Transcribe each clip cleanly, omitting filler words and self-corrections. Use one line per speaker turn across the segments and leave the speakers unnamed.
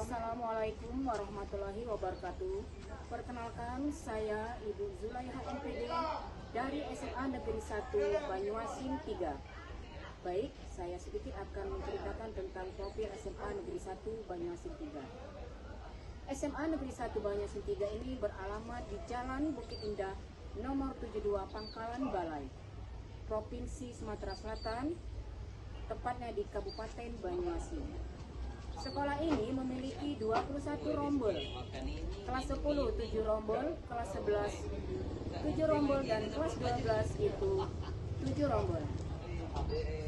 Assalamualaikum warahmatullahi wabarakatuh. Perkenalkan, saya Ibu Zulaiha MPD dari SMA Negeri 1 Banyuasin 3. Baik, saya sedikit akan menceritakan tentang profil SMA Negeri 1 Banyuasin 3. SMA Negeri 1 Banyuasin 3 ini beralamat di Jalan Bukit Indah nomor 72 Pangkalan Balai, Provinsi Sumatera Selatan, tepatnya di Kabupaten Banyuasin. Sekolah ini memiliki 21 rombel, kelas 10 7 rombel, kelas 11 7 rombel, dan kelas 12 itu 7 rombel.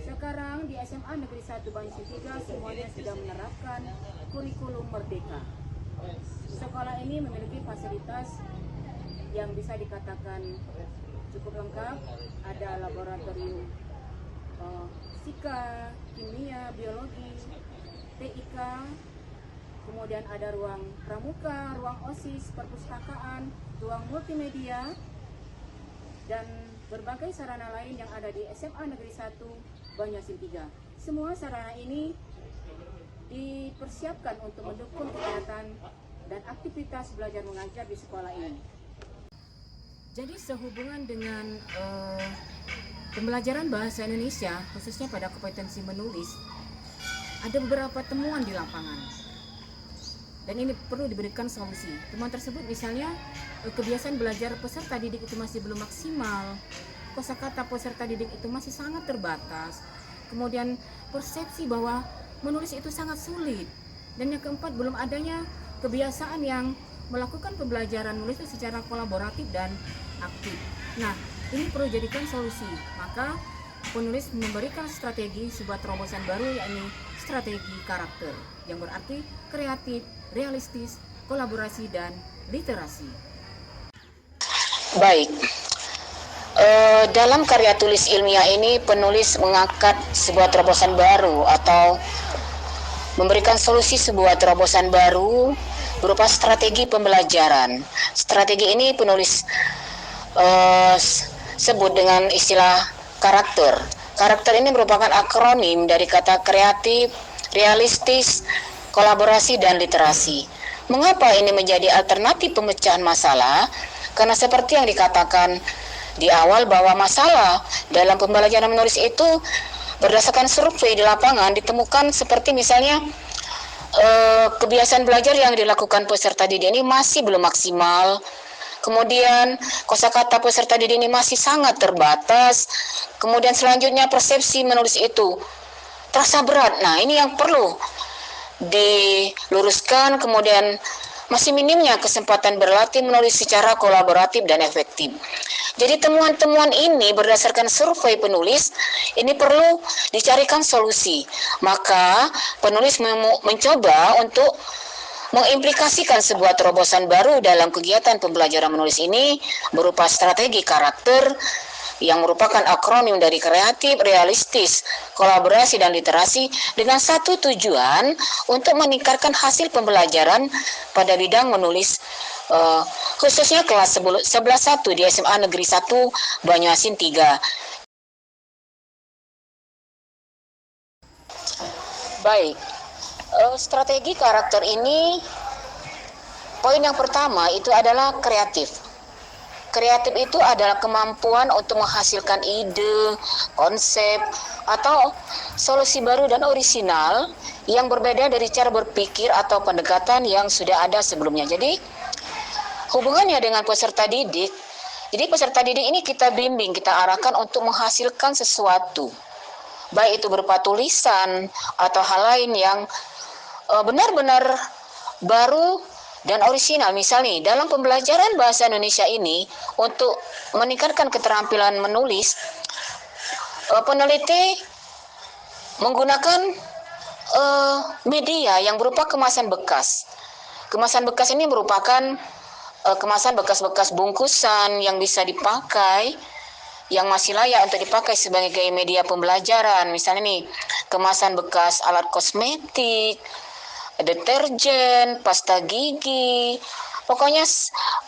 Sekarang di SMA Negeri 1 Banyuasin 3 semuanya sudah menerapkan kurikulum merdeka. Sekolah ini memiliki fasilitas yang bisa dikatakan cukup lengkap. Ada laboratorium fisika, kimia, biologi, TIK, kemudian ada ruang pramuka, ruang OSIS, perpustakaan, ruang multimedia, dan berbagai sarana lain yang ada di SMA Negeri 1 Banyuasin 3. Semua sarana ini dipersiapkan untuk mendukung kegiatan dan aktivitas belajar mengajar di sekolah ini. Jadi sehubungan dengan pembelajaran bahasa Indonesia, khususnya pada kompetensi menulis, ada beberapa temuan di lapangan, dan ini perlu diberikan solusi. Temuan tersebut misalnya kebiasaan belajar peserta didik itu masih belum maksimal, kosakata peserta didik itu masih sangat terbatas, kemudian persepsi bahwa menulis itu sangat sulit, dan yang keempat, belum adanya kebiasaan yang melakukan pembelajaran menulis itu secara kolaboratif dan aktif. Nah, ini perlu jadikan solusi. Maka penulis memberikan strategi sebuah terobosan baru, yakni strategi karakter, yang berarti kreatif, realistis, kolaborasi, dan literasi.
Baik, dalam karya tulis ilmiah ini penulis mengangkat sebuah terobosan baru atau memberikan solusi sebuah terobosan baru berupa strategi pembelajaran. Strategi ini penulis sebut dengan istilah karakter. Karakter ini merupakan akronim dari kata kreatif, realistis, kolaborasi, dan literasi. Mengapa ini menjadi alternatif pemecahan masalah? Karena seperti yang dikatakan di awal bahwa masalah dalam pembelajaran menulis itu berdasarkan survei di lapangan ditemukan seperti misalnya kebiasaan belajar yang dilakukan peserta didik ini masih belum maksimal. Kemudian kosakata peserta didik ini masih sangat terbatas. Kemudian selanjutnya persepsi menulis itu terasa berat. Nah, ini yang perlu diluruskan. Kemudian masih minimnya kesempatan berlatih menulis secara kolaboratif dan efektif. Jadi temuan-temuan ini berdasarkan survei penulis ini perlu dicarikan solusi. Maka penulis mencoba untuk mengimplikasikan sebuah terobosan baru dalam kegiatan pembelajaran menulis ini berupa strategi karakter yang merupakan akronim dari kreatif, realistis, kolaborasi, dan literasi dengan satu tujuan untuk meningkatkan hasil pembelajaran pada bidang menulis khususnya kelas 11.1 di SMA Negeri 1 Banyuasin 3. Baik. Strategi karakter ini, poin yang pertama itu adalah kreatif. Kreatif itu adalah kemampuan untuk menghasilkan ide, konsep, atau solusi baru dan orisinal yang berbeda dari cara berpikir atau pendekatan yang sudah ada sebelumnya. Jadi, hubungannya dengan peserta didik, jadi peserta didik ini kita bimbing, kita arahkan untuk menghasilkan sesuatu, baik itu berupa tulisan atau hal lain yang benar-benar baru dan orisinal. Misalnya dalam pembelajaran bahasa Indonesia ini, untuk meningkatkan keterampilan menulis, peneliti menggunakan media yang berupa kemasan bekas. Kemasan bekas ini merupakan kemasan bekas-bekas bungkusan yang bisa dipakai, yang masih layak untuk dipakai sebagai media pembelajaran. Misalnya nih, kemasan bekas alat kosmetik, deterjen, pasta gigi, pokoknya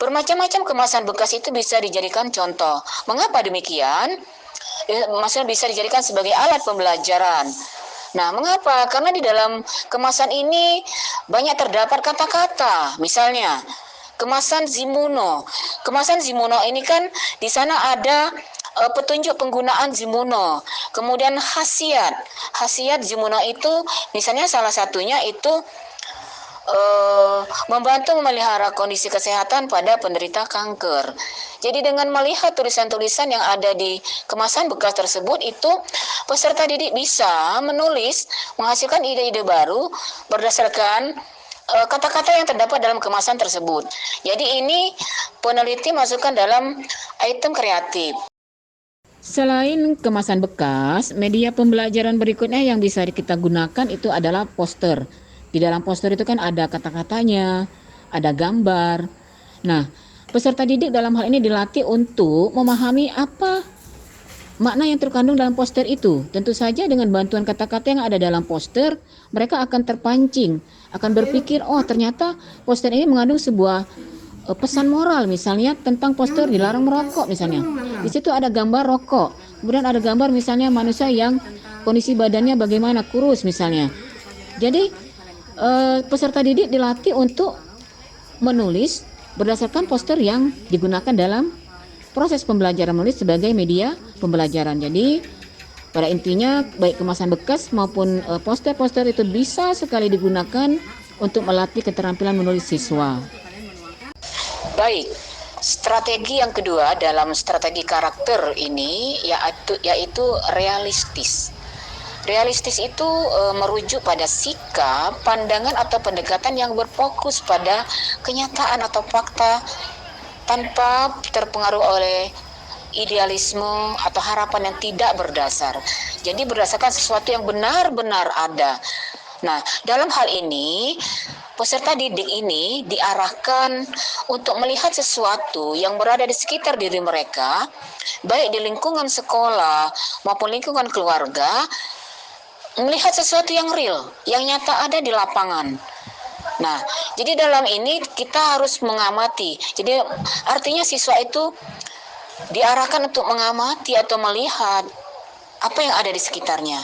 bermacam-macam kemasan bekas itu bisa dijadikan contoh. Mengapa demikian? Maksudnya bisa dijadikan sebagai alat pembelajaran. Nah, mengapa? Karena di dalam kemasan ini banyak terdapat kata-kata. Misalnya, kemasan Zimuno. Kemasan Zimuno ini kan di sana ada petunjuk penggunaan Zimuno. Kemudian khasiat. Khasiat Zimuno itu misalnya salah satunya itu membantu memelihara kondisi kesehatan pada penderita kanker. Jadi dengan melihat tulisan-tulisan yang ada di kemasan bekas tersebut itu peserta didik bisa menulis, menghasilkan ide-ide baru berdasarkan kata-kata yang terdapat dalam kemasan tersebut. Jadi ini peneliti masukkan dalam item kreatif. Selain kemasan bekas, media pembelajaran berikutnya yang bisa kita gunakan itu adalah poster. Di dalam poster itu kan ada kata-katanya, ada gambar. Nah, peserta didik dalam hal ini dilatih untuk memahami apa makna yang terkandung dalam poster itu. Tentu saja dengan bantuan kata-kata yang ada dalam poster, mereka akan terpancing, akan berpikir, oh ternyata poster ini mengandung sebuah pesan moral, misalnya tentang poster dilarang merokok misalnya. Di situ ada gambar rokok, kemudian ada gambar misalnya manusia yang kondisi badannya bagaimana, kurus misalnya. Jadi peserta didik dilatih untuk menulis berdasarkan poster yang digunakan dalam proses pembelajaran menulis sebagai media pembelajaran. Jadi pada intinya baik kemasan bekas maupun poster-poster itu bisa sekali digunakan untuk melatih keterampilan menulis siswa. Baik, strategi yang kedua dalam strategi karakter ini yaitu realistis. Realistis itu merujuk pada sikap, pandangan atau pendekatan yang berfokus pada kenyataan atau fakta tanpa terpengaruh oleh idealisme atau harapan yang tidak berdasar. Jadi berdasarkan sesuatu yang benar-benar ada. Nah, dalam hal ini peserta didik ini diarahkan untuk melihat sesuatu yang berada di sekitar diri mereka, baik di lingkungan sekolah maupun lingkungan keluarga, melihat sesuatu yang real, yang nyata ada di lapangan. Nah, jadi dalam ini kita harus mengamati. Jadi artinya siswa itu diarahkan untuk mengamati atau melihat apa yang ada di sekitarnya.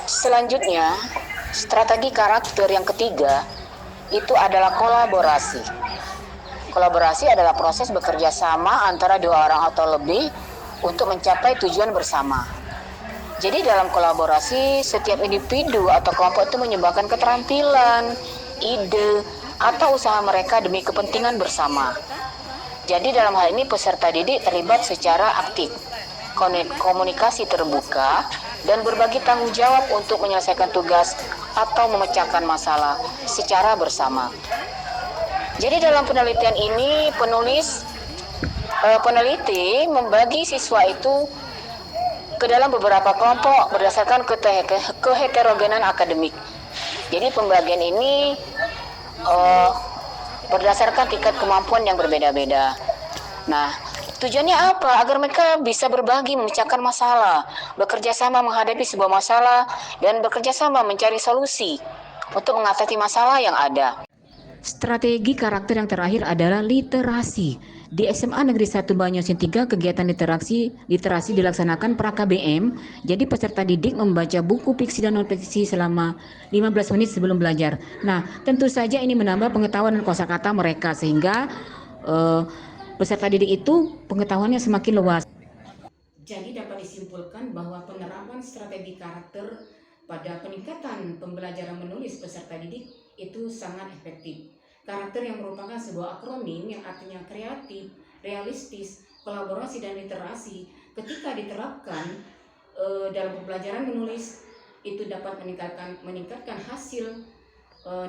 Selanjutnya, strategi karakter yang ketiga itu adalah kolaborasi. Kolaborasi adalah proses bekerja sama antara dua orang atau lebih untuk mencapai tujuan bersama. Jadi dalam kolaborasi, setiap individu atau kelompok itu menyumbangkan keterampilan, ide, atau usaha mereka demi kepentingan bersama. Jadi dalam hal ini peserta didik terlibat secara aktif, komunikasi terbuka, dan berbagi tanggung jawab untuk menyelesaikan tugas atau memecahkan masalah secara bersama. Jadi dalam penelitian ini peneliti membagi siswa itu ke dalam beberapa kelompok berdasarkan keheterogenan akademik. Jadi pembagian ini berdasarkan tingkat kemampuan yang berbeda-beda. Nah, tujuannya apa? Agar mereka bisa berbagi, memecahkan masalah, bekerja sama menghadapi sebuah masalah, dan bekerja sama mencari solusi untuk mengatasi masalah yang ada. Strategi karakter yang terakhir adalah literasi. Di SMA Negeri 1 Banyuasin 3 kegiatan literasi dilaksanakan pra-KBM. Jadi peserta didik membaca buku fiksi dan non-fiksi selama 15 menit sebelum belajar. Nah, tentu saja ini menambah pengetahuan dan kosakata mereka sehingga peserta didik itu pengetahuannya semakin luas. Jadi dapat disimpulkan bahwa penerapan strategi karakter pada peningkatan pembelajaran menulis peserta didik itu sangat efektif. Karakter yang merupakan sebuah akronim yang artinya kreatif, realistis, kolaborasi, dan literasi ketika diterapkan dalam pembelajaran menulis itu dapat meningkatkan hasil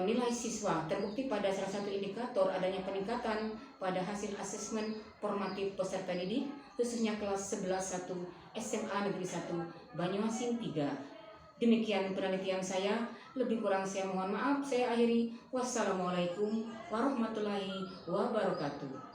nilai siswa. Terbukti pada salah satu indikator adanya peningkatan pada hasil asesmen formatif peserta didik khususnya kelas 11-1 SMA Negeri 1 Banyuasin 3. Demikian penelitian saya, lebih kurang saya mohon maaf. Saya akhiri. Wassalamualaikum warahmatullahi wabarakatuh.